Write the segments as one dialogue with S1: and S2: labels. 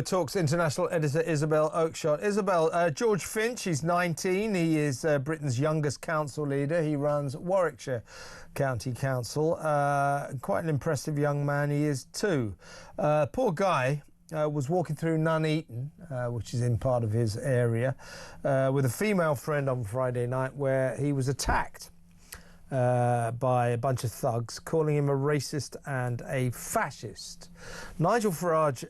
S1: Talks international editor Isabel Oakshott. Isabel, George Finch, he's 19. He is Britain's youngest council leader. He runs Warwickshire County Council. Quite an impressive young man he is too. Poor guy was walking through Nuneaton, which is in part of his area, with a female friend on Friday night, where he was attacked by a bunch of thugs, calling him a racist and a fascist. Nigel Farage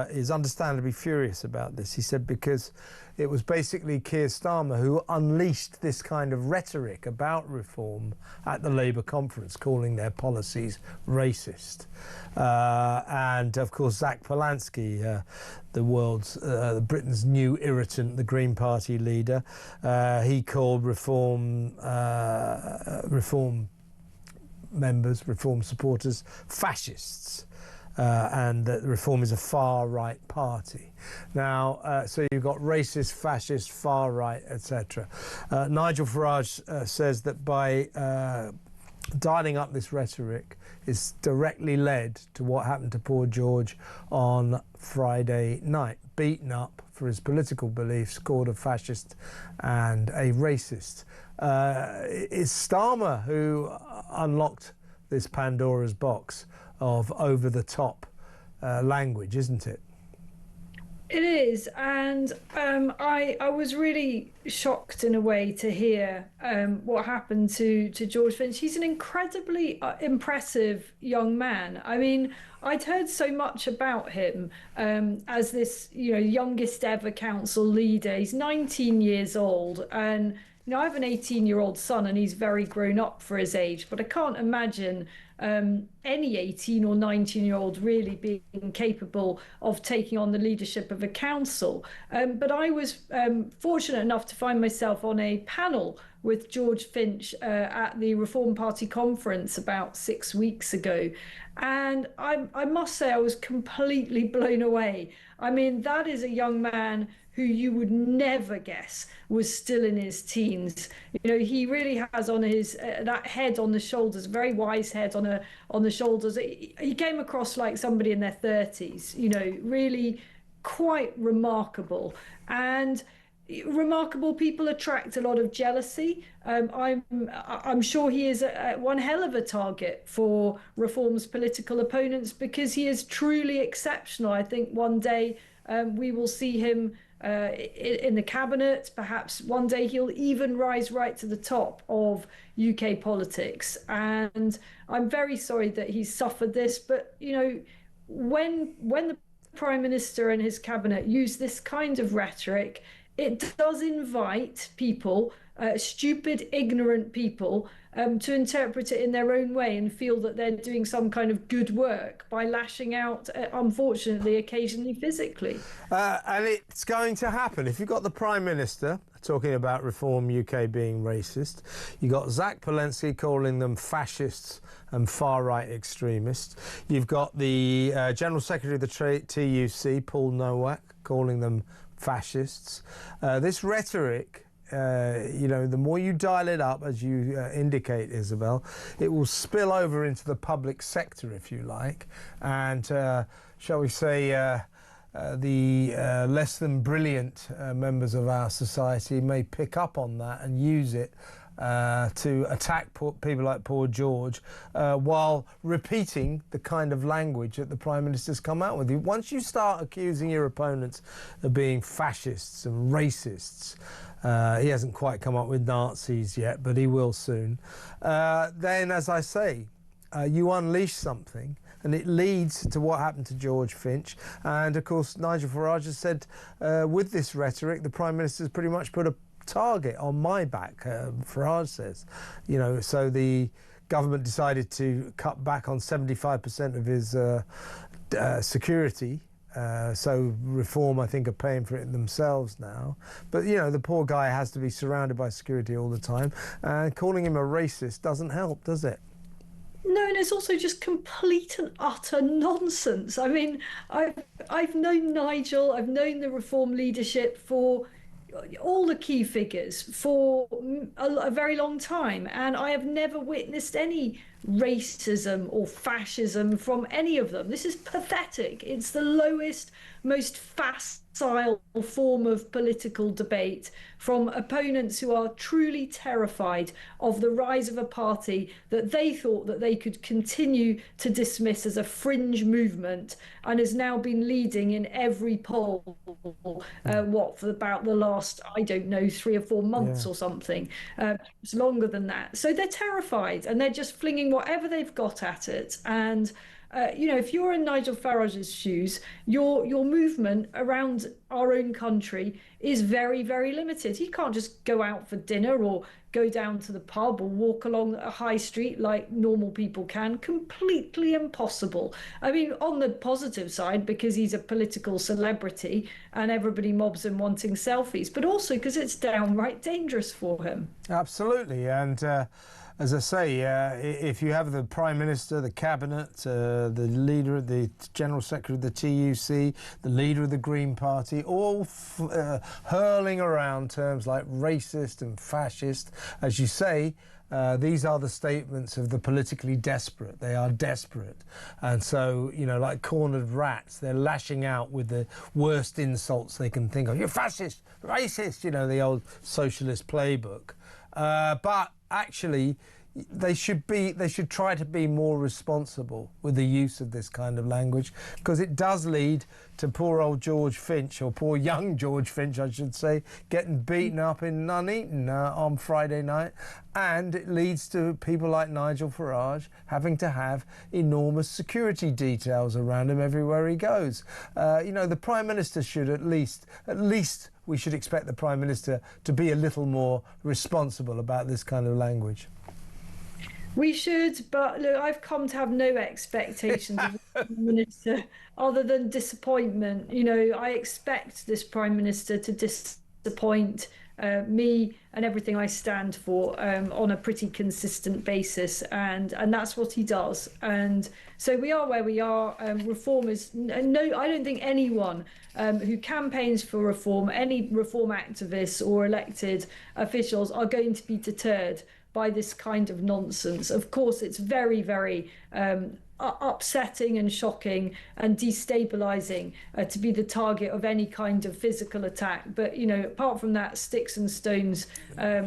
S1: is understandably furious about this. He said because it was basically Keir Starmer who unleashed this kind of rhetoric about reform at the Labour conference, calling their policies racist. And of course, Zach Polanski, Britain's new irritant, the Green Party leader, he called reform supporters fascists, and that Reform is a far-right party. Now, so you've got racist, fascist, far-right, etc. Nigel Farage says that by dialing up this rhetoric is directly led to what happened to poor George on Friday night, beaten up for his political beliefs, called a fascist and a racist. It's Starmer who unlocked this Pandora's box of over-the-top language, isn't it?
S2: It is, and I was really shocked in a way to hear what happened to George Finch. He's an incredibly impressive young man. I mean, I'd heard so much about him as this, youngest ever council leader. He's 19 years old, and I have an 18-year-old son, and he's very grown up for his age, but I can't imagine any 18 or 19-year-old really being capable of taking on the leadership of a council. But I was fortunate enough to find myself on a panel with George Finch at the Reform Party conference about 6 weeks ago. And I must say I was completely blown away. I mean, that is a young man who you would never guess was still in his teens. He really has on his that head on the shoulders, a very wise head on the shoulders. He came across like somebody in their 30s, really quite remarkable. And remarkable people attract a lot of jealousy. I'm sure he is one hell of a target for Reform's political opponents, because he is truly exceptional. I think one day we will see him in the cabinet. Perhaps one day he'll even rise right to the top of UK politics. And I'm very sorry that he's suffered this, but when the Prime Minister and his cabinet use this kind of rhetoric, it does invite people, stupid, ignorant people, to interpret it in their own way and feel that they're doing some kind of good work by lashing out, unfortunately, occasionally physically.
S1: And it's going to happen. If you've got the Prime Minister talking about Reform UK being racist, you've got Zach Polanski calling them fascists and far-right extremists. You've got the General Secretary of the TUC, Paul Nowak, calling them fascists. This rhetoric, the more you dial it up, as you indicate, Isabel, it will spill over into the public sector, if you like, and shall we say the less than brilliant members of our society may pick up on that and use it to attack people like poor George, while repeating the kind of language that the Prime Minister's come out with. Once you start accusing your opponents of being fascists and racists, he hasn't quite come up with Nazis yet, but he will soon, then, as I say, you unleash something, and it leads to what happened to George Finch. And of course, Nigel Farage has said, with this rhetoric, the Prime Minister's pretty much put a target on my back, Farage says. So the government decided to cut back on 75% of his security. So Reform, I think, are paying for it themselves now. But, the poor guy has to be surrounded by security all the time. And calling him a racist doesn't help, does it?
S2: No, and it's also just complete and utter nonsense. I mean, I've known Nigel, I've known the Reform leadership for all the key figures for a very long time, and I have never witnessed any racism or fascism from any of them. This is pathetic. It's the lowest, most facile form of political debate from opponents who are truly terrified of the rise of a party that they thought that they could continue to dismiss as a fringe movement and has now been leading in every poll, for about the last, I don't know, 3 or 4 months or something. It's longer than that. So they're terrified and they're just flinging whatever they've got at it. And if you're in Nigel Farage's shoes, your movement around our own country is very, very limited. You can't just go out for dinner or go down to the pub or walk along a high street like normal people can. Completely impossible. I mean, on the positive side, because he's a political celebrity and everybody mobs him wanting selfies, but also because it's downright dangerous for him.
S1: Absolutely. And as I say, if you have the Prime Minister, the Cabinet, the leader, the General Secretary of the TUC, the leader of the Green Party, all hurling around terms like racist and fascist, as you say, these are the statements of the politically desperate. They are desperate. And so, like cornered rats, they're lashing out with the worst insults they can think of. You're fascist, racist, the old socialist playbook. But actually, they should try to be more responsible with the use of this kind of language, because it does lead to poor old George Finch, or poor young George Finch, I should say, getting beaten up in Nuneaton on Friday night. And it leads to people like Nigel Farage having to have enormous security details around him everywhere he goes. The Prime Minister should at least we should expect the Prime Minister to be a little more responsible about this kind of language.
S2: We should, but look, I've come to have no expectations of the Prime Minister other than disappointment. I expect this Prime Minister to disappoint me and everything I stand for on a pretty consistent basis, and that's what he does. And so we are where we are. Reform is I don't think anyone who campaigns for reform, any reform activists or elected officials, are going to be deterred by this kind of nonsense. Of course, it's very, very upsetting and shocking and destabilizing to be the target of any kind of physical attack. But, apart from that, sticks and stones, to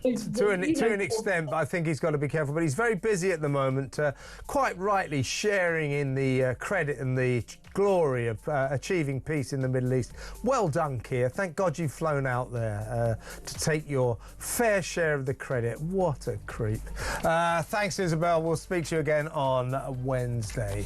S1: an extent, I think he's got to be careful. But he's very busy at the moment, quite rightly sharing in the credit and the glory of achieving peace in the Middle East. Well done, Keir. Thank God you've flown out there to take your fair share of the credit. What a creep. Thanks, Isabel. We'll speak to you again on Wednesday.